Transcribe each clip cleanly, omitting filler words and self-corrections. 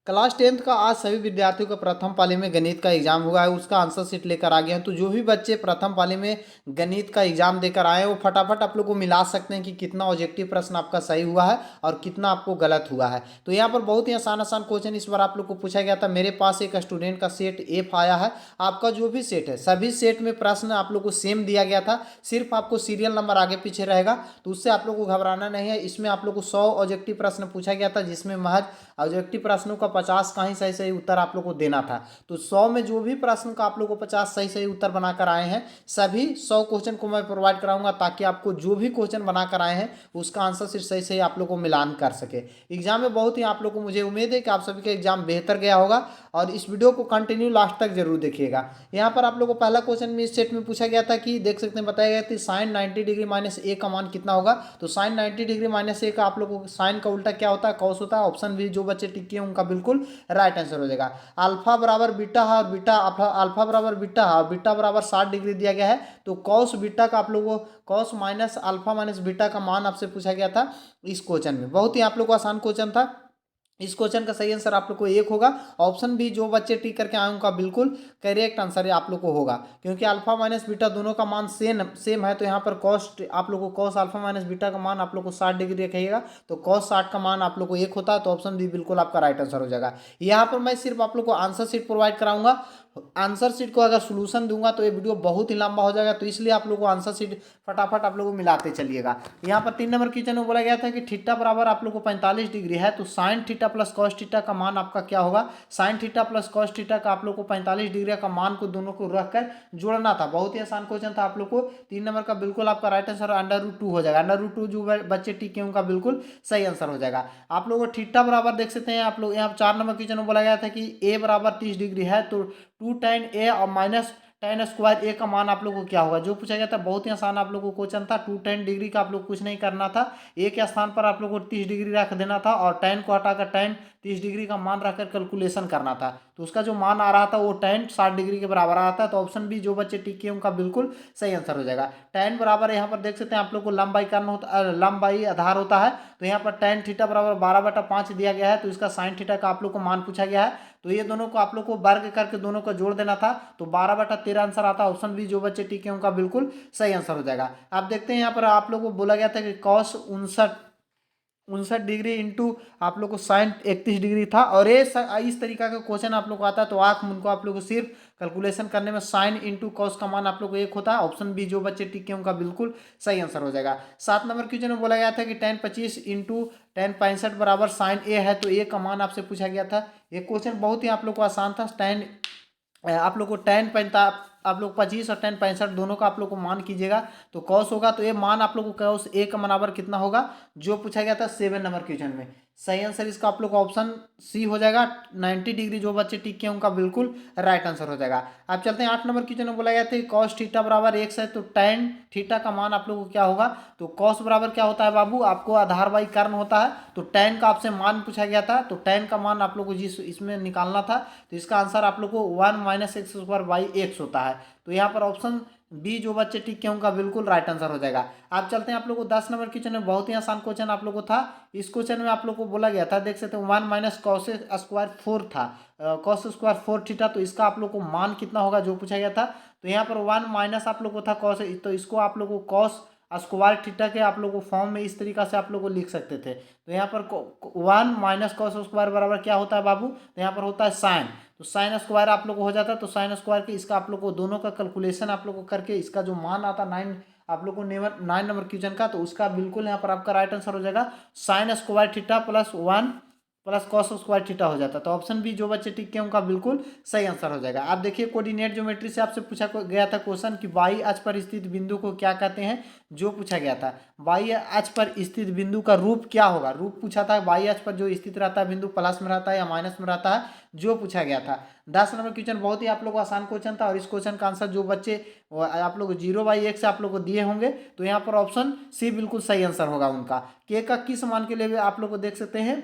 Class 10th का आज सभी विद्यार्थियों का प्रथम पाली में गणित का एग्जाम हुआ है, उसका आंसर शीट लेकर आ गए हैं। तो जो भी बच्चे प्रथम पाली में गणित का एग्जाम देकर आए हैं वो फटाफट आप लोग को मिला सकते हैं कि कितना ऑब्जेक्टिव प्रश्न आपका सही हुआ है और कितना आपको गलत हुआ है। तो यहाँ पर बहुत ही आसान आसान क्वेश्चन इस बार आप लोग को पूछा गया था। मेरे पास एक स्टूडेंट का सेट एफ आया है। आपका जो भी सेट है सभी सेट में प्रश्न आप लोग को सेम दिया गया था, सिर्फ आपको सीरियल नंबर आगे पीछे रहेगा, तो उससे आप लोग को घबराना नहीं है। इसमें आप लोग को 100 ऑब्जेक्टिव प्रश्न पूछा गया था, जिसमें महज ऑब्जेक्टिव प्रश्नों का 50 का ही सही सही उत्तर आप लोग को देना था। तो 100 में जो भी प्रश्न का आप लोग को 50 सही सही उत्तर बनाकर आए हैं, सभी 100 क्वेश्चन को मैं प्रोवाइड कराऊंगा, ताकि आपको जो भी क्वेश्चन बनाकर आए हैं उसका आंसर सिर्फ सही सही आप लोग को मिलान कर सके। एग्जाम में बहुत ही आप लोग को मुझे उम्मीद है कि आप सभी का एग्जाम बेहतर गया होगा, और इस वीडियो को कंटिन्यू लास्ट तक जरूर देखिएगा। यहाँ पर आप लोग को पहला क्वेश्चन में इस सेट में पूछा गया था कि देख सकते हैं, बताया गया था साइन 90 डिग्री माइनस ए का मान कितना होगा। तो साइन 90 डिग्री माइनस ए का आप लोग को साइन का उल्टा क्या होता है, कॉस होता है। ऑप्शन भी जो बच्चे टिक किए उनका बिल्कुल राइट आंसर हो जाएगा। अल्फा बराबर बीटा है, और बीटा अल्फा बराबर बीटा है, और बीटा बराबर 60 डिग्री दिया गया है। तो कॉस बीटा का आप लोगों को cos minus alpha minus beta का मान आपसे पूछा गया था इस क्वेश्चन में। बहुत ही आप लोग को आसान क्वेश्चन था। इस क्वेश्चन का सही आंसर आप लोग को एक होगा। ऑप्शन भी जो बच्चे टिक करके आए उनका बिल्कुल करेक्ट आंसर है आप लोग को होगा, क्योंकि अल्फा माइनस बीटा दोनों का मान सेम है। तो यहाँ पर कॉस आप लोग को कॉस अल्फा माइनस बीटा का मान आप लोग को 60 डिग्री रखिएगा, तो कॉस 60 का मान आप लोग को एक होता है। तो ऑप्शन भी बिल्कुल आपका राइट आंसर हो जाएगा। यहाँ पर मैं सिर्फ आप लोग को आंसर शीट प्रोवाइड कराऊंगा। आंसर शीट को अगर सोल्यूशन दूंगा तो ये वीडियो बहुत ही लंबा हो जाएगा, तो इसलिए आप लोग को आंसर शीट फटाफट आप लोग को मिलाते चलिएगा। यहाँ पर 3 नंबर क्वेश्चन में बोला गया था कि थीटा बराबर आप लोग को 45 डिग्री है, तो sine theta plus cos theta का मान आपका क्या होगा। Sine theta plus cos theta का आप लोग को 45 डिग्री का मान को दोनों को रखकर जोड़ना था। बहुत ही आसान क्वेश्चन था आप लोग को। 3 नंबर का बिल्कुल आपका राइट आंसर √2 हो जाएगा। √2 जो बच्चे टिके उनका बिल्कुल सही आंसर हो जाएगा। आप लोग को थीटा बराबर देख सकते हैं। आप लोग यहाँ 4 नंबर क्वेश्चन में बोला गया था कि ए बराबर 30 डिग्री है, तो 2 tan ए और माइनस tan स्क्वायर ए का मान आप लोग को क्या होगा, जो पूछा गया था। बहुत ही आसान आप लोग को क्वेश्चन था। 2 tan डिग्री का आप लोग कुछ नहीं करना था, ए के स्थान पर आप लोग को 30 डिग्री रख देना था, और tan को हटाकर tan 30 डिग्री का मान रखकर कैलकुलेशन करना था। तो उसका जो मान आ रहा था वो tan 60 डिग्री के बराबर आ रहा था। तो ऑप्शन बी जो बच्चे टिक किए उनका बिल्कुल सही आंसर हो जाएगा। tan बराबर यहाँ पर देख सकते हैं आप लोग को लंबाई करना होता, लंबाई आधार होता है। तो यहाँ पर tan थीटा बराबर 12/5 दिया गया है, तो इसका साइन थीटा का आप लोग को मान पूछा गया है। तो ये दोनों को आप लोग को वर्ग करके दोनों को जोड़ देना था, तो 12/13 आंसर आता है। ऑप्शन बी जो बच्चे टिके उनका बिल्कुल सही आंसर हो जाएगा। आप देखते हैं यहाँ पर आप लोग को बोला गया था कि कॉस 59 डिग्री इंटू आप लोग को साइन 31 डिग्री था, और ये इस तरीका का क्वेश्चन आप लोग को आता है। तो आंख मुनको आप लोग को सिर्फ कैलकुलेशन करने में साइन इंटू कॉस का मान आप लोग को एक होता है। ऑप्शन बी जो बच्चे टिके उनका बिल्कुल सही आंसर हो जाएगा। 7 नंबर क्वेश्चन में बोला गया था कि tan 25 इंटू tan 65 बराबर साइन ए है, तो ए का मान आपसे पूछा गया था। ये क्वेश्चन बहुत ही आप लोग को आसान था। tan आप लोग को tan 45 आप लोग 25 और tan 65 दोनों का आप लोग को मान कीजिएगा, तो कॉस होगा। तो ये मान आप लोग को कॉस ए का बराबर कितना होगा, जो पूछा गया था 7 नंबर क्वेश्चन में। सही आंसर इसका आप लोग का ऑप्शन सी हो जाएगा। 90 डिग्री जो बच्चे टिक किए उनका बिल्कुल राइट आंसर हो जाएगा। आप चलते हैं 8 नंबर क्वेश्चन में बोला गया था कॉस थीटा बराबर x है, तो tan थीटा का मान आप लोग को क्या होगा। तो कॉस बराबर क्या होता है बाबू, आपको आधार बाई कर्ण होता है। तो tan का आपसे मान पूछा गया था, तो tan का मान आप लोग को जिस इसमें निकालना था, तो इसका आंसर आप लोग को 1 - x² होता है। तो यहाँ पर ऑप्शन बी जो बच्चे टिक के उनका बिल्कुल राइट आंसर हो जाएगा। आप चलते हैं आप लोग को 10 नंबर क्वेश्चन में। बहुत ही आसान क्वेश्चन आप लोग को था। इस क्वेश्चन में आप लोग को बोला गया था, देख सकते हैं 1 - cos स्क्वायर 4 था, cos स्क्वायर 4 थीटा। तो इसका आप लोग को मान कितना होगा, जो पूछा गया था। तो यहाँ पर 1 माइनस आप लोग को था cos, तो इसको आप लोग को cos स्क्वायर थीटा के आप लोग को फॉर्म में इस तरीका से आप लोग को लिख सकते थे। तो यहाँ पर 1 - cos स्क्वायर बराबर क्या होता है बाबू, तो यहाँ पर होता है साइन। तो साइन स्क्वायर आप लोग को हो जाता है। तो साइन स्क्वायर के इसका आप लोग को दोनों का कैलकुलेशन आप लोग को करके इसका जो मान आता है 9 आप लोग को 9 नंबर क्वेश्चन का, तो उसका बिल्कुल यहाँ पर आपका राइट आंसर हो जाएगा sine square theta plus 1 plus cos square theta हो जाता है। तो ऑप्शन बी जो बच्चे टिक के उनका बिल्कुल सही आंसर हो जाएगा। आप देखिए कोऑर्डिनेट ज्योमेट्री से आपसे पूछा गया था क्वेश्चन कि वाई अक्ष पर स्थित बिंदु को क्या कहते हैं, जो पूछा गया था। वाई अक्ष पर स्थित बिंदु का रूप क्या होगा, रूप पूछा था। वाई अक्ष पर जो स्थित रहता है बिंदु प्लस में रहता है या माइनस में रहता है, जो पूछा गया था। 10 नंबर क्वेश्चन बहुत ही आप लोग को आसान क्वेश्चन था, और इस क्वेश्चन का आंसर जो बच्चे आप लोग 0/x से आप लोग को दिए होंगे, तो यहाँ पर ऑप्शन सी बिल्कुल सही आंसर होगा उनका। के का किस मान के लिए आप लोग को देख सकते हैं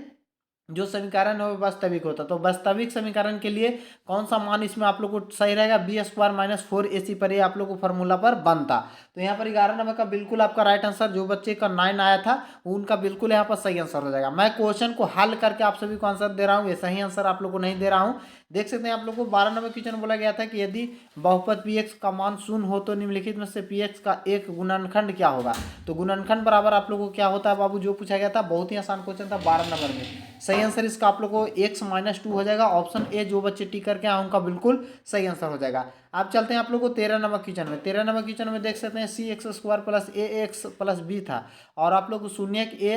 जो समीकरण है वो वास्तविक होता। तो वास्तविक समीकरण के लिए कौन सा मान इसमें आप लोग को सही रहेगा, बी स्क्वायर माइनस 4ac पर ये आप लोग को फॉर्मूला पर बनता। तो यहाँ पर 11 नंबर का बिल्कुल आपका राइट आंसर, जो बच्चे का 9 आया था उनका बिल्कुल यहाँ पर सही आंसर हो जाएगा। मैं क्वेश्चन को हल करके आप सभी को आंसर दे रहा हूँ, ये सही आंसर आप लोग को नहीं दे रहा हूँ। देख सकते हैं आप लोग को 12 नंबर क्वेश्चन बोला गया था कि यदि बहुपद पी एक्स का मान शून्य हो तो निम्नलिखित में से पी एक्स का एक गुणनखंड क्या होगा। तो गुणनखंड बराबर आप लोग को क्या होता है बाबू, जो पूछा गया था, बहुत ही आसान क्वेश्चन था 12 नंबर में। सही आंसर इसका आप लोग को एक्स माइनस 2 हो जाएगा। ऑप्शन ए, जो बच्चे टिक करके आए उनका बिल्कुल सही आंसर हो जाएगा। अब चलते हैं आप लोग को 13 नंबर क्वेश्चन में। 13 नंबर क्वेश्चन में देख सकते हैं सी एक्स स्क्वायर प्लस ए एक्स प्लस बी था, और आप लोग को शून्य ए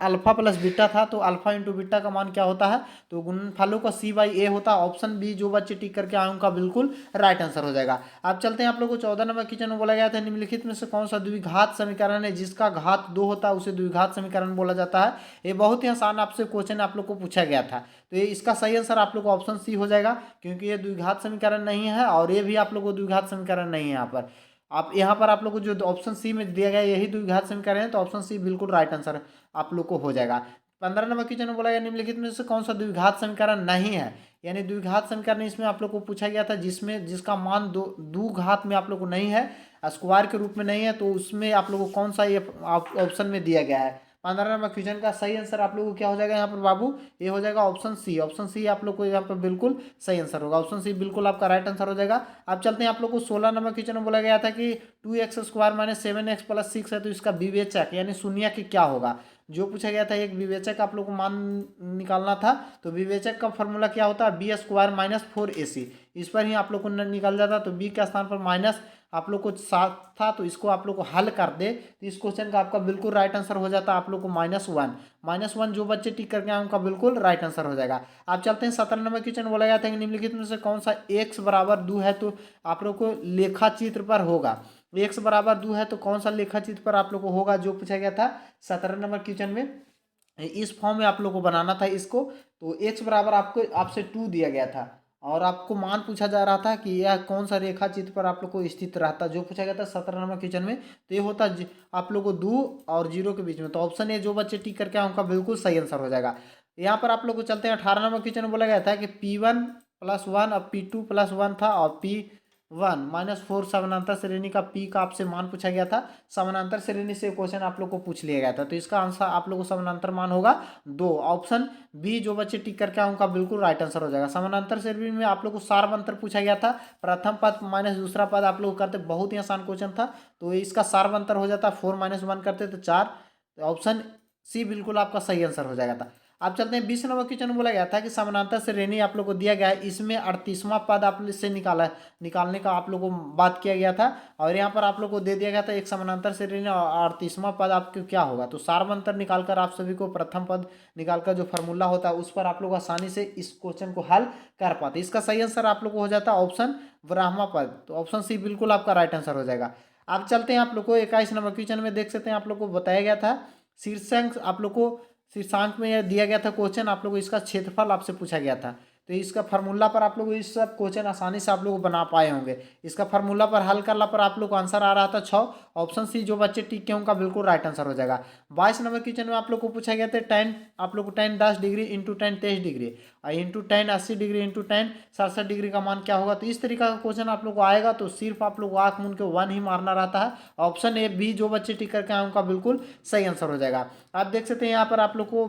अल्फा प्लस बीटा था। तो अल्फा इंटू बीटा का मान क्या होता है, तो गुणनफलों का सी बाई ए होता है। ऑप्शन बी, जो बच्चे टिक करके आए उनका बिल्कुल राइट आंसर हो जाएगा। अब चलते हैं आप लोग को 14 नंबर क्वेश्चन में बोला गया था निम्नलिखित में से कौन सा द्विघात समीकरण है जिसका घात 2 होता है उसे द्विघात समीकरण बोला जाता है। ये बहुत ही आसान आपसे क्वेश्चन आप लोग को पूछा गया था। तो ये इसका सही आंसर आप लोग को ऑप्शन सी हो जाएगा, क्योंकि ये द्विघात समीकरण नहीं है और ये भी आप लोग को द्विघात समीकरण नहीं है। यहाँ पर आप लोग को जो ऑप्शन सी में दिया गया यही द्विघात समीकरण है, तो ऑप्शन सी बिल्कुल राइट आंसर आप लोग को हो जाएगा। 15 नंबर क्वेश्चन में बोला गया निम्नलिखित में से कौन सा द्विघात समीकरण नहीं है, यानी द्विघात समीकरण इसमें आप लोग को पूछा गया था जिसका मान दो घात में आप लोग को नहीं है, स्क्वायर के रूप में नहीं है, तो उसमें आप लोग को कौन सा ये ऑप्शन में दिया गया है। 15 नंबर क्वेश्चन का सही आंसर आप लोग को क्या हो जाएगा यहाँ पर बाबू, ये हो जाएगा ऑप्शन सी। ऑप्शन सी आप लोग को यहाँ पर बिल्कुल सही आंसर होगा। ऑप्शन सी बिल्कुल आपका राइट आंसर हो जाएगा। अब चलते हैं आप लोग को 16 नंबर क्वेश्चन में बोला गया था कि 2x square minus 7x plus 6 है, तो इसका विवेचक यानी शून्य की क्या होगा। जो पूछा गया था एक विवेचक आप लोग को मान निकालना था, तो विवेचक का फॉर्मूला क्या होता है, बी स्क्वायर माइनस 4ac। इस पर ही आप लोग को निकल जाता, तो बी के स्थान पर माइनस आप लोग को सात था, तो इसको आप लोग को हल कर दे तो इस क्वेश्चन का आपका बिल्कुल राइट आंसर हो जाता है आप लोग को -1। -1 जो बच्चे टिक करके आए उनका बिल्कुल राइट आंसर हो जाएगा। आप चलते हैं 17 नंबर क्वेश्चन बोला गया था कि निम्नलिखित में से कौन सा x बराबर 2 है, तो आप लोग को लेखा चित्र पर होगा। x बराबर 2 है तो कौन सा लेखा चित्र पर आप लोग को होगा, जो पूछा गया था 17 नंबर क्वेश्चन में। इस फॉर्म में आप लोग को बनाना था इसको। तो x बराबर आपको आपसे 2 दिया गया था और आपको मान पूछा जा रहा था कि यह कौन सा रेखा चित्र पर आप लोग को स्थित रहता, जो पूछा गया था 17 नंबर क्वेश्चन में। तो ये होता आप लोग को 2 और 0 के बीच में। तो ऑप्शन ए, जो बच्चे टिक करके आए उनका बिल्कुल सही आंसर हो जाएगा। यहाँ पर आप लोग को चलते हैं 18 नंबर क्वेश्चन में बोला गया था कि P1+1 और P2+1 था, और P1-4 समानांतर श्रेणी का P का आपसे मान पूछा गया था। समानांतर श्रेणी से क्वेश्चन आप लोग को पूछ लिया गया था, तो इसका आंसर आप लोग को समानांतर मान होगा 2। ऑप्शन बी, जो बच्चे टिक करके आए उनका बिल्कुल राइट आंसर हो जाएगा। समानांतर श्रेणी में आप लोग को सार अंतर पूछा गया था, प्रथम पद माइनस दूसरा पद आप लोग करते, बहुत ही आसान क्वेश्चन था। तो इसका सार अंतर हो जाता 4-1 करते तो 4। ऑप्शन सी बिल्कुल आपका सही आंसर हो जाएगा था। आप चलते हैं 20 नंबर क्वेश्चन में बोला गया था कि समानांतर श्रेणी आप लोग को दिया गया है, इसमें 38वां पद आप इससे निकालने का आप लोग को बात किया गया था, और यहाँ पर आप लोग को दे दिया गया था एक समानांतर श्रेणी और 38वां पद आपको क्या होगा। तो सारवंतर निकालकर आप सभी को प्रथम पद निकालकर जो फॉर्मूला होता है उस पर आप लोग आसानी से इस क्वेश्चन को हल कर पाते। इसका सही आंसर आप लोग को हो जाता है ऑप्शन ब्राह्मा पद। तो ऑप्शन सी बिल्कुल आपका राइट आंसर हो जाएगा। आप चलते हैं आप लोग को 21 नंबर क्वेश्चन में देख सकते हैं आप लोग को बताया गया था शीर्षांक, आप लोग को शीर्षांक में यह दिया गया था क्वेश्चन, आप लोग को इसका क्षेत्रफल आपसे पूछा गया था। तो इसका फार्मूला पर आप लोग इस सब क्वेश्चन आसानी से आप लोग बना पाए होंगे। इसका फार्मूला पर हल करने पर आप लोग को आंसर आ रहा था 6। ऑप्शन सी, जो बच्चे टिक के उनका बिल्कुल राइट आंसर हो जाएगा। 22 नंबर क्वेश्चन में आप लोग को पूछा गया था टेन, आप लोग को ten 10 degree into ten 23 degree और into ten 80 degree into ten 67 degree का मान क्या होगा। तो इस तरीका का क्वेश्चन आप लोग को आएगा, तो सिर्फ आप लोग आँख मूंद के 1 ही मारना रहता है। ऑप्शन ए बी, जो बच्चे टिक करके आए उनका बिल्कुल सही आंसर हो जाएगा। आप देख सकते हैं यहाँ पर आप लोग को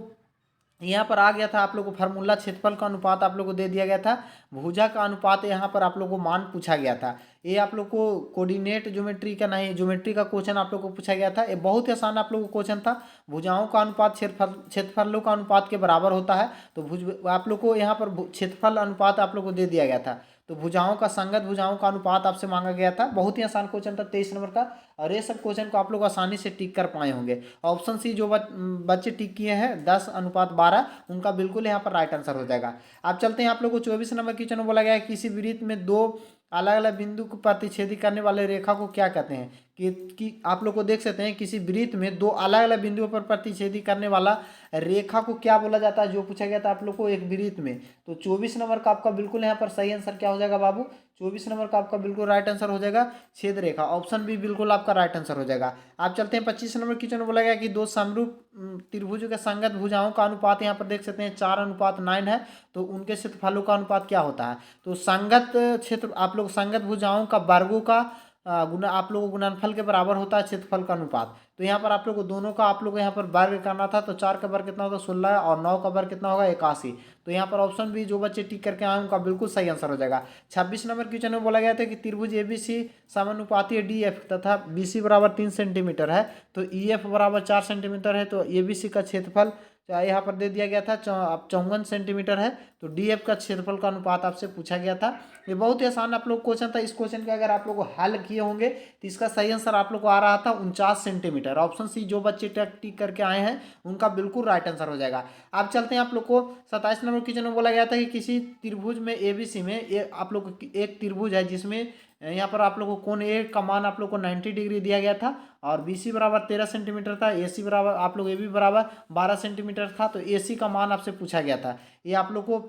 यहाँ पर आ गया था आप लोग को फार्मूला, क्षेत्रफल का अनुपात आप लोग को दे दिया गया था, भुजा का अनुपात यहाँ पर आप लोग को मान पूछा गया था। ये आप लोग को कोऑर्डिनेट ज्योमेट्री का नहीं, ज्योमेट्री का क्वेश्चन आप लोग को पूछा गया था। ये बहुत ही आसान आप लोग को क्वेश्चन था। भुजाओं का अनुपात क्षेत्रफलों का अनुपात के बराबर होता है। तो भुज आप लोग को यहाँ पर क्षेत्रफल अनुपात आप लोग को दे दिया गया था, तो भुजाओं का संगत भुजाओं का अनुपात आपसे मांगा गया था। बहुत ही आसान क्वेश्चन था 23 नंबर का, और ये सब क्वेश्चन को आप लोग आसानी से टिक कर पाए होंगे। ऑप्शन सी, जो बच्चे टिक किए हैं 10:12 उनका बिल्कुल यहाँ पर राइट आंसर हो जाएगा। आप चलते हैं आप लोग को 24 नंबर क्वेश्चन में बोला गया है किसी वृत्त में दो अलग अलग बिंदु को प्रतिच्छेदी करने वाले रेखा को क्या कहते हैं। कि आप लोग को देख सकते हैं किसी वृत्त में दो अलग अलग बिंदुओं पर प्रतिच्छेदी करने वाला रेखा को क्या बोला जाता है, जो पूछा गया था आप लोग को एक वृत्त में। तो 24 नंबर का आपका बिल्कुल यहाँ पर सही आंसर क्या हो जाएगा बाबू, 24 नंबर का आपका बिल्कुल राइट आंसर हो जाएगा छेद रेखा, ऑप्शन बी बिल्कुल आपका राइट आंसर हो जाएगा। आप चलते हैं 25 नंबर क्वेश्चन में बोला गया कि दो समरूप त्रिभुजों के संगत भुजाओं का अनुपात यहाँ पर देख सकते हैं 4:9 है, तो उनके क्षेत्रफलों का अनुपात क्या होता है। तो संगत क्षेत्र आप लोग संगत भुजाओं का वर्गों का गुना आप लोगों को गुणनफल के बराबर होता है क्षेत्रफल का अनुपात। तो यहाँ पर आप लोग को दोनों का आप लोग को यहाँ पर वर्ग करना था, तो 4 का वर्ग कितना होगा 16 और 9 का वर्ग कितना होगा 81। तो यहाँ पर ऑप्शन बी जो बच्चे टिक करके आए उनका बिल्कुल सही आंसर हो जाएगा। 26 नंबर क्वेश्चन में बोला गया था कि त्रिभुज एबीसी समानुपाती है डी एफ तथा बीसी बराबर 3 सेंटीमीटर है, तो ई एफ बराबर 4 सेंटीमीटर है, तो एबीसी का क्षेत्रफल यहाँ पर दे दिया गया था 54 सेंटीमीटर है, तो डी एफ का क्षेत्रफल का अनुपात आपसे पूछा गया था। ये बहुत ही आसान आप लोग क्वेश्चन था। इस क्वेश्चन का अगर आप लोग हल किए होंगे तो इसका सही आंसर आप लोग को आ रहा था 49 सेंटीमीटर। ऑप्शन सी जो बच्चे टिक करके आए हैं उनका बिल्कुल राइट आंसर हो जाएगा। आप चलते हैं आप लोग को 27 नंबर क्वेश्चन में बोला गया था कि किसी त्रिभुज में एबीसी में आप लोग एक त्रिभुज है जिसमें यहाँ पर आप लोग को कोण ए का मान आप लोग को 90 डिग्री दिया गया था और बीसी बराबर 13 सेंटीमीटर था, एसी बराबर आप लोग ए बी बराबर 12 सेंटीमीटर था, तो एसी का मान आपसे पूछा गया था। ये आप लोग को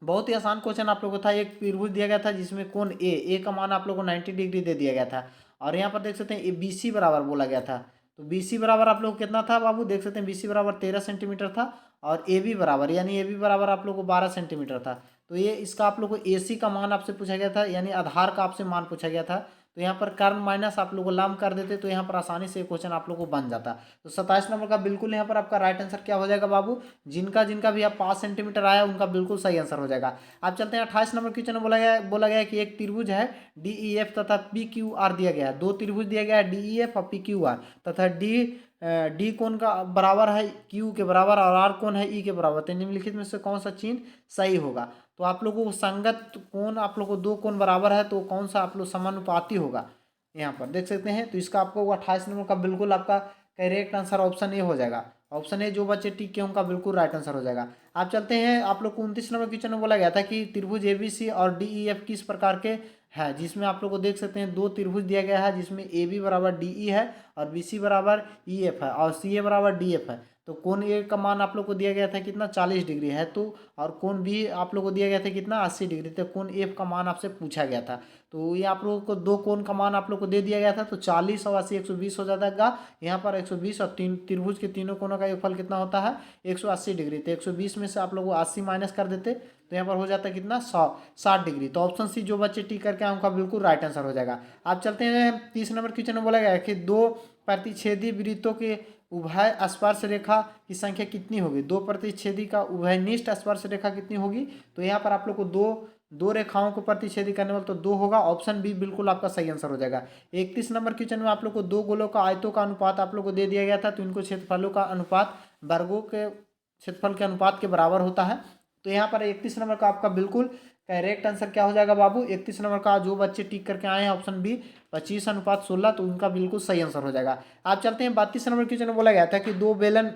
बहुत ही आसान क्वेश्चन आप लोग को था। एक त्रिभुज दिया गया था जिसमें कोण ए का मान आप लोग को 90 डिग्री दे दिया गया था और यहाँ पर देख सकते हैं ए बी सी बराबर बोला गया था। तो बी सी बराबर आप लोग को कितना था बाबू, देख सकते हैं बी सी बराबर 13 सेंटीमीटर था और ए बी बराबर यानी ए बी बराबर आप लोग को 12 सेंटीमीटर था। तो ये इसका आप लोग को ए सी का मान आपसे पूछा गया था, यानी आधार का आपसे मान पूछा गया था। तो यहाँ पर कर्ण माइनस आप लोग को लाम कर देते तो यहाँ पर आसानी से क्वेश्चन आप लोग को बन जाता। तो 27 नंबर का बिल्कुल यहाँ पर आपका राइट आंसर क्या हो जाएगा बाबू, जिनका जिनका भी आप 5 सेंटीमीटर आया उनका बिल्कुल सही आंसर हो जाएगा। आप चलते हैं 28 नंबर क्वेश्चन में बोला गया कि एक त्रिभुज है डी ई एफ तथा पी क्यू आर दिया गया है। दो त्रिभुज दिया गया है डी ई एफ और पी क्यू आर तथा डी कोण का बराबर है क्यू के बराबर और आर कोण है ई के बराबर, तो निम्नलिखित में से कौन सा चिन्ह सही होगा। तो आप लोगों को संगत कोण आप लोग को दो कोण बराबर है तो कौन सा आप लोग समानुपाती होगा, यहाँ पर देख सकते हैं। तो इसका आपको 28 नंबर का बिल्कुल आपका करेक्ट आंसर ऑप्शन ए हो जाएगा। ऑप्शन ए जो बच्चे टिक के उनका बिल्कुल राइट आंसर हो जाएगा। आप चलते हैं आप लोग को 29 नंबर क्वेश्चन में बोला गया था कि त्रिभुज एबीसी और डी ई एफ किस प्रकार के है, जिसमें आप लोग को देख सकते हैं दो त्रिभुज दिया गया है जिसमें ए बी बराबर डी ई है और बी सी बराबर ई एफ है और सी ए बराबर डी एफ है। तो कोण ए का मान आप लोग को दिया गया था कितना 40 डिग्री है, तो और कोण बी आप लोग को दिया गया था कितना 80 डिग्री, तो कोण एफ का मान आपसे पूछा गया था। तो ये आप लोगों को दो कोण का मान आप लोग को दे दिया गया था, तो 40 और 80 120 हो जाएगा। यहाँ पर 120 और तीन त्रिभुज के तीनों कोणों का योगफल कितना होता है 180 डिग्री, तो 120 में से आप लोग 80 माइनस कर देते तो यहाँ पर हो जाता है कितना 60 डिग्री। तो ऑप्शन सी जो बच्चे टिक करके आए उनका बिल्कुल राइट आंसर हो जाएगा। आप चलते हैं 30 नंबर क्वेश्चन में बोला गया है कि दो प्रतिच्छेदी वृत्तों के उभय स्पर्श रेखा की संख्या कितनी होगी। दो प्रतिच्छेदी का उभयनिष्ठ स्पर्श रेखा कितनी होगी, तो यहाँ पर आप लोग को दो रेखाओं को प्रतिच्छेदी करने वाला तो 2 होगा। ऑप्शन बी बिल्कुल आपका सही आंसर हो जाएगा। 31 नंबर क्वेश्चन में आप लोग को दो गोलों का आयतों का अनुपात आप लोग को दे दिया गया था, तो इनको क्षेत्रफलों का अनुपात वर्गों के क्षेत्रफल के अनुपात के बराबर होता है। तो यहाँ पर 31 नंबर का आपका बिल्कुल करेक्ट आंसर क्या हो जाएगा बाबू, 31 नंबर का जो बच्चे टिक करके आए हैं ऑप्शन बी 25:16, तो उनका बिल्कुल सही आंसर हो जाएगा। आप चलते हैं 32 नंबर क्वेश्चन में बोला गया था कि दो बेलन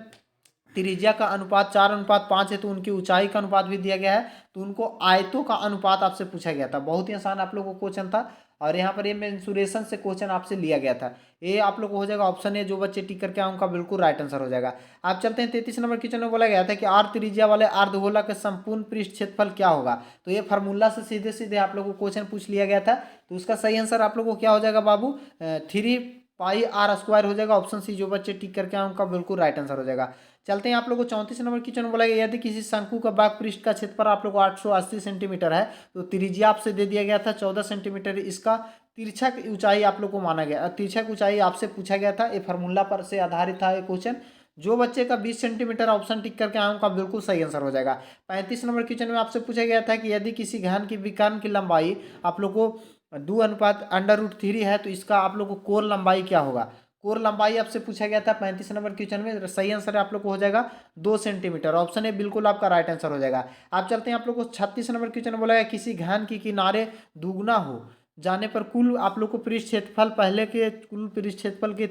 त्रिज्या का अनुपात 4:5 है, तो उनकी ऊंचाई का अनुपात भी दिया गया है, तो उनको आयतों का अनुपात आपसे पूछा गया था। बहुत ही आसान आप लोगों को क्वेश्चन था और यहाँ पर ये मेंसुरेशन से क्वेश्चन आपसे लिया गया था। ये आप लोग को हो जाएगा ऑप्शन ए जो बच्चे टिक करके आए उनका बिल्कुल राइट आंसर हो जाएगा। आप चलते हैं 33 नंबर क्वेश्चन में बोला गया था कि आर त्रिज्या वाले अर्धगोला का संपूर्ण पृष्ठ क्षेत्रफल क्या होगा। तो ये फार्मूला से सीधे सीधे आप लोगों को क्वेश्चन पूछ लिया गया था, तो उसका सही आंसर आप लोग को क्या हो जाएगा बाबू 3πr² हो जाएगा। ऑप्शन सी जो बच्चे टिक करके आए उनका बिल्कुल राइट आंसर हो जाएगा। चलते हैं आप लोग को 34 नंबर क्वेश्चन में बोला गया यदि किसी शंकु का बाग पृष्ठ का क्षेत्रफल आप लोग को 880 सेंटीमीटर है, तो त्रिज्या आपसे दे दिया गया था 14 सेंटीमीटर, इसका तिरछा की ऊंचाई आप लोग को माना गया, तिरछा की ऊंचाई आपसे पूछा गया था। ये फार्मूला पर से आधारित था ये क्वेश्चन। जो बच्चे का 20 सेंटीमीटर ऑप्शन टिक करके आए उनका बिल्कुल सही आंसर हो जाएगा। 35 नंबर क्वेश्चन में आपसे पूछा गया था कि यदि किसी घन की विकर्ण की लंबाई आप लोग को 2:√3 है, तो इसका आप लोग को कोर लंबाई क्या होगा। कोर लंबाई आपसे पूछा गया था 35 नंबर क्वेश्चन में। सही आंसर आप लोग को हो जाएगा 2 सेंटीमीटर। ऑप्शन ए बिल्कुल आपका राइट आंसर हो जाएगा। आप चलते हैं आप लोग को 36 नंबर क्वेश्चन में बोला गया किसी घन की किनारे दुगना हो जाने पर कुल आप लोग को पृष्ठ क्षेत्रफल पहले के कुल पृष्ठ क्षेत्रफल के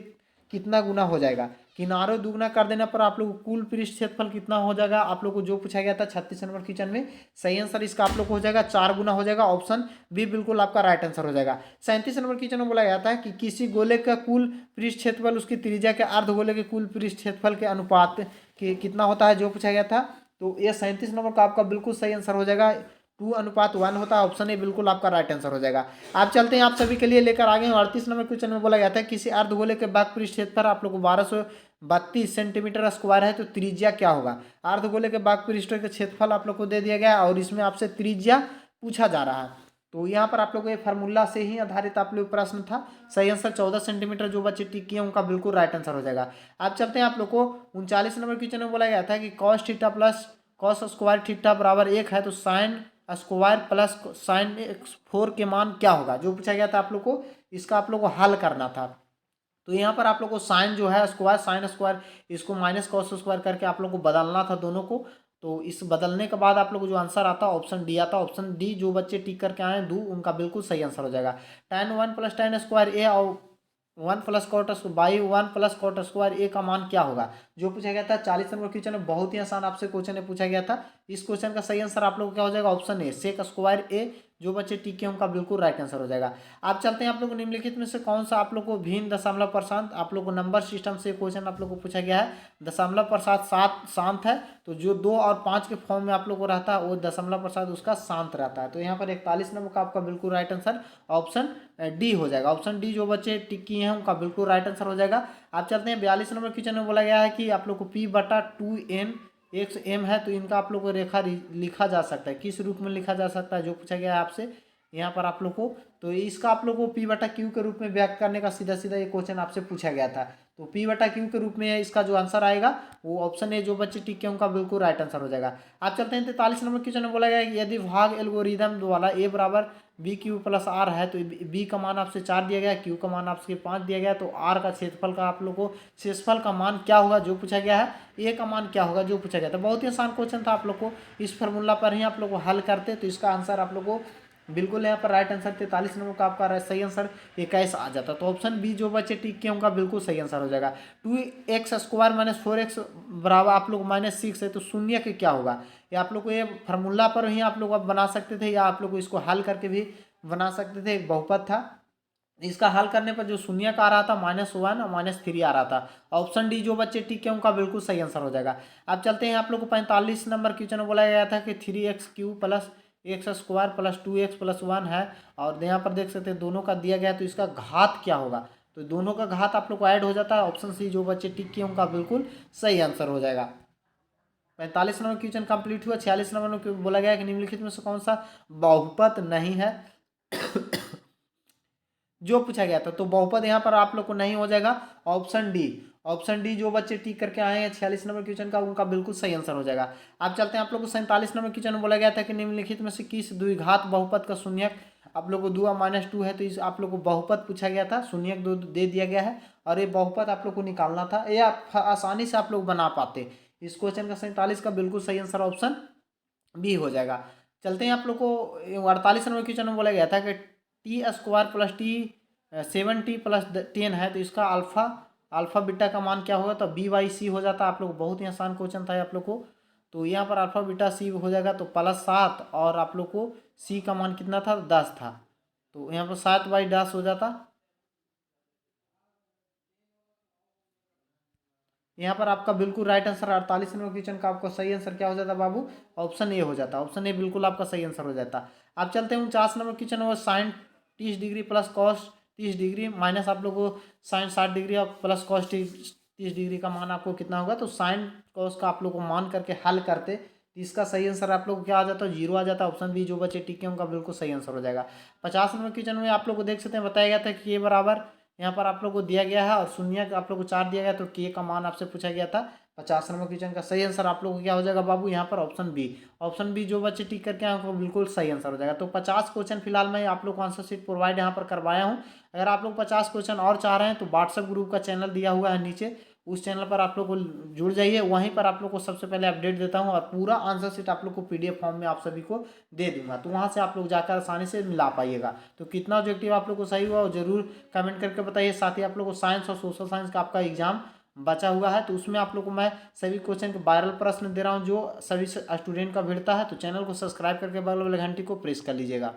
कितना गुना हो जाएगा। किनारों दुगना कर देने पर आप लोग को कुल पृष्ठ क्षेत्रफल कितना हो जाएगा, आप लोग को जो पूछा गया था 36 नंबर क्वेश्चन में। सही आंसर इसका आप लोग को हो जाएगा 4 गुना हो जाएगा। ऑप्शन बी बिल्कुल आपका राइट आंसर हो जाएगा। 37 नंबर क्वेश्चन में बोला गया था कि किसी गोले का कुल पृष्ठ क्षेत्रफल उसकी त्रिज्या के अर्धगोले के कुल पृष्ठ क्षेत्रफल के अनुपात के कितना होता है, जो पूछा गया था। तो ये 37 नंबर का आपका बिल्कुल सही आंसर हो जाएगा 2:1 होता है। ऑप्शन ए बिल्कुल आपका राइट आंसर हो जाएगा। आप चलते हैं, आप सभी के लिए लेकर आ गए 38 नंबर क्वेश्चन में बोला गया था किसी अर्धगोले के बाग पृष्ठ क्षेत्रफल आप लोग को 1232 सेंटीमीटर स्क्वायर है, तो त्रिज्या क्या होगा। अर्धगोले के बाग पृष्ठ के क्षेत्रफल आप लोग को दे दिया गया और इसमें आपसे त्रिज्या पूछा जा रहा है। तो यहाँ पर आप लोग को ये फार्मूला से ही आधारित आप लोग प्रश्न था। सही आंसर 14 सेंटीमीटर जो बच्चे टिक किए उनका बिल्कुल राइट आंसर हो जाएगा। आप चलते हैं, आप लोग को 39 नंबर क्वेश्चन में बोला गया था कि cos theta plus cos square theta बराबर 1 है, तो sine square plus sign x4 के मान क्या होगा, जो पूछा गया था आप लोग को। इसका आप लोग को हल करना था। तो यहाँ पर आप लोग को साइन जो है स्क्वायर साइन स्क्वायर इसको माइनस कॉस स्क्वायर करके आप लोग को बदलना था दोनों को। तो इस बदलने के बाद आप लोग को जो आंसर आता है ऑप्शन डी आता है। ऑप्शन डी जो बच्चे टिक करके आए दो उनका बिल्कुल सही आंसर हो जाएगा। tan 1 + tan स्क्वायर ए और 1 + cot बाई 1 + cot स्क्वायर ए का मान क्या होगा, जो पूछा गया था। 40 नंबर क्वेश्चन में बहुत ही आसान आपसे क्वेश्चन पूछा गया था। इस क्वेश्चन का सही आंसर आप लोग क्या हो जाएगा, ऑप्शन ए सेक स्क्वायर ए। जो बच्चे टिक किए उनका बिल्कुल राइट आंसर हो जाएगा। आप चलते हैं, आप लोग को निम्नलिखित में से कौन सा आप लोग को भिन्न दशमलव प्रशांत आप लोग को नंबर सिस्टम से क्वेश्चन आप लोग को पूछा गया है। दशमलव प्रसाद शांत है, तो जो 2 और 5 के फॉर्म में आप लोग को रहता है वो दशमलव प्रसाद उसका शांत रहता है। तो यहाँ पर 41 नंबर का आपका बिल्कुल राइट आंसर ऑप्शन डी हो जाएगा। ऑप्शन डी जो बच्चे टिक किए हैं उनका बिल्कुल राइट आंसर हो जाएगा। आप चलते हैं 42 नंबर क्वेश्चन में बोला गया है कि आप लोग को P/2n x m है, तो इनका आप लोग को रेखा लिखा जा सकता है, किस रूप में लिखा जा सकता है, जो पूछा गया है आपसे यहाँ पर आप लोग को। तो इसका आप लोग को P/Q के रूप में व्यक्त करने का सीधा सीधा ये क्वेश्चन आपसे पूछा गया था। तो P/Q के रूप में इसका जो आंसर आएगा वो ऑप्शन ए जो बच्चे टिक के उनका बिल्कुल राइट आंसर हो जाएगा। आप चलते हैं 43 नंबर क्वेश्चन में बोला गया है कि यदि भाग एल्गोरिदम वाला a बराबर BQ + R है, तो b का मान आपसे 4 दिया गया, q का मान आपसे 5 दिया गया, तो r का क्षेत्रफल का आप लोग को क्षेत्रफल का मान क्या होगा, जो पूछा गया है। a का मान क्या होगा, जो पूछा गया था। बहुत ही आसान क्वेश्चन था, आप लोग को इस फार्मूला पर ही आप लोग को हल करते तो इसका आंसर आप लोग को बिल्कुल यहाँ पर राइट आंसर 43 नंबर का आपका सही आंसर 21 आ जाता। तो ऑप्शन बी जो बच्चे टिक के उनका बिल्कुल सही आंसर हो जाएगा। 2x² - 4x बराबर आप लोग -6 है, तो शून्य के क्या होगा। या आप लोग को ये फार्मूला पर ही आप लोग अब बना सकते थे, या आप लोग को इसको हल करके भी बना सकते थे। एक बहुपद था, इसका हल करने पर जो शून्य का आ रहा था -1 और -3 आ रहा था। ऑप्शन डी जो बच्चे टिक के उनका बिल्कुल सही आंसर हो जाएगा। अब चलते हैं, आप लोग को 45 नंबर क्वेश्चन में बोला गया था कि 3x³ + x² + 2x + 1 है, और यहाँ पर देख सकते हैं दोनों का दिया गया है, तो इसका घात क्या होगा। तो दोनों का घात आप लोग को ऐड हो जाता है। ऑप्शन सी जो बच्चे टिक किए उनका बिल्कुल सही आंसर हो जाएगा। 45 नंबर क्वेश्चन कंप्लीट हुआ। 46 नंबर में बोला गया है कि निम्नलिखित में से कौन सा बहुपद नहीं है, जो पूछा गया था। तो बहुपद यहाँ पर आप लोग को नहीं हो जाएगा। ऑप्शन डी जो बच्चे टिक करके आए हैं 46 नंबर क्वेश्चन का उनका बिल्कुल सही आंसर हो जाएगा। आप चलते हैं, आप लोग को 47 नंबर क्वेश्चन में बोला गया था कि निम्नलिखित में से किस द्विघात बहुपद का शून्यक आप लोग को 2 - 2 है, तो इस आप लोग को बहुपद पूछा गया था, शून्यक 2 दे दिया गया है, और ये बहुपद आप लोग को निकालना था। ये आसानी से आप लोग बना पाते। इस क्वेश्चन का 47 का बिल्कुल सही आंसर ऑप्शन बी हो जाएगा। चलते हैं, आप लोग को 48 नंबर क्वेश्चन में बोला गया था कि T² + T 7T + 10 है, तो इसका अल्फा बीटा का मान क्या होगा, तो B/C हो जाता है। आप लोग बहुत ही आसान क्वेश्चन था आप लोग को। तो यहाँ पर अल्फा बीटा C हो जाएगा, तो +7, और आप लोग को C का मान कितना था, 10 था, तो यहाँ पर 7/10 हो जाता। यहाँ पर आपका बिल्कुल राइट आंसर 48 नंबर क्वेश्चन का आपका सही आंसर क्या हो जाता बाबू, ऑप्शन ए हो जाता। ऑप्शन ए बिल्कुल आपका सही आंसर हो जाता। आप चलते हैं 49 नंबर क्वेश्चन में sine 30 degree + cos 30 degree minus आप लोग को साइन 60 डिग्री और प्लस कॉस 30 डिग्री का मान आपको कितना होगा। तो साइन कॉस का आप लोग को मान करके हल करते, तो इसका सही आंसर आप लोग को क्या आ जाता है, 0 आ जाता है। ऑप्शन बी जो बच्चे टिके उनका बिल्कुल सही आंसर हो जाएगा। 50 नंबर क्वेश्चन में आप लोग को देख सकते हैं बताया गया था कि ये बराबर यहाँ पर आप लोग को दिया गया है, और शून्य आप लोग को 4 दिया गया, तो के का मान आपसे पूछा गया था। 50 नंबर क्वेश्चन का सही आंसर आप लोग को क्या हो जाएगा बाबू, यहाँ पर ऑप्शन बी जो बच्चे टिक करके आए उनको बिल्कुल सही आंसर हो जाएगा। तो 50 क्वेश्चन फिलहाल मैं आप लोग को आंसर शीट प्रोवाइड यहाँ पर करवाया हूँ। अगर आप लोग 50 क्वेश्चन और चाह रहे हैं तो व्हाट्सएप ग्रुप का चैनल दिया हुआ है नीचे, उस चैनल पर आप लोग को जुड़ जाइए। वहीं पर आप लोग को सबसे पहले अपडेट देता हूँ, और पूरा आंसर शीट आप लोग को PDF फॉर्म में आप सभी को दे दूंगा, तो वहाँ से आप लोग जाकर आसानी से मिला पाइएगा। तो कितना ऑब्जेक्टिव आप लोग को सही हुआ जरूर कमेंट करके बताइए। साथ ही आप लोग को साइंस और सोशल साइंस का आपका एग्जाम बचा हुआ है, तो उसमें आप लोग को मैं सभी क्वेश्चन के वायरल प्रश्न दे रहा हूँ जो सभी स्टूडेंट का भिड़ता है। तो चैनल को सब्सक्राइब करके बगल वाले घंटी को प्रेस कर लीजिएगा।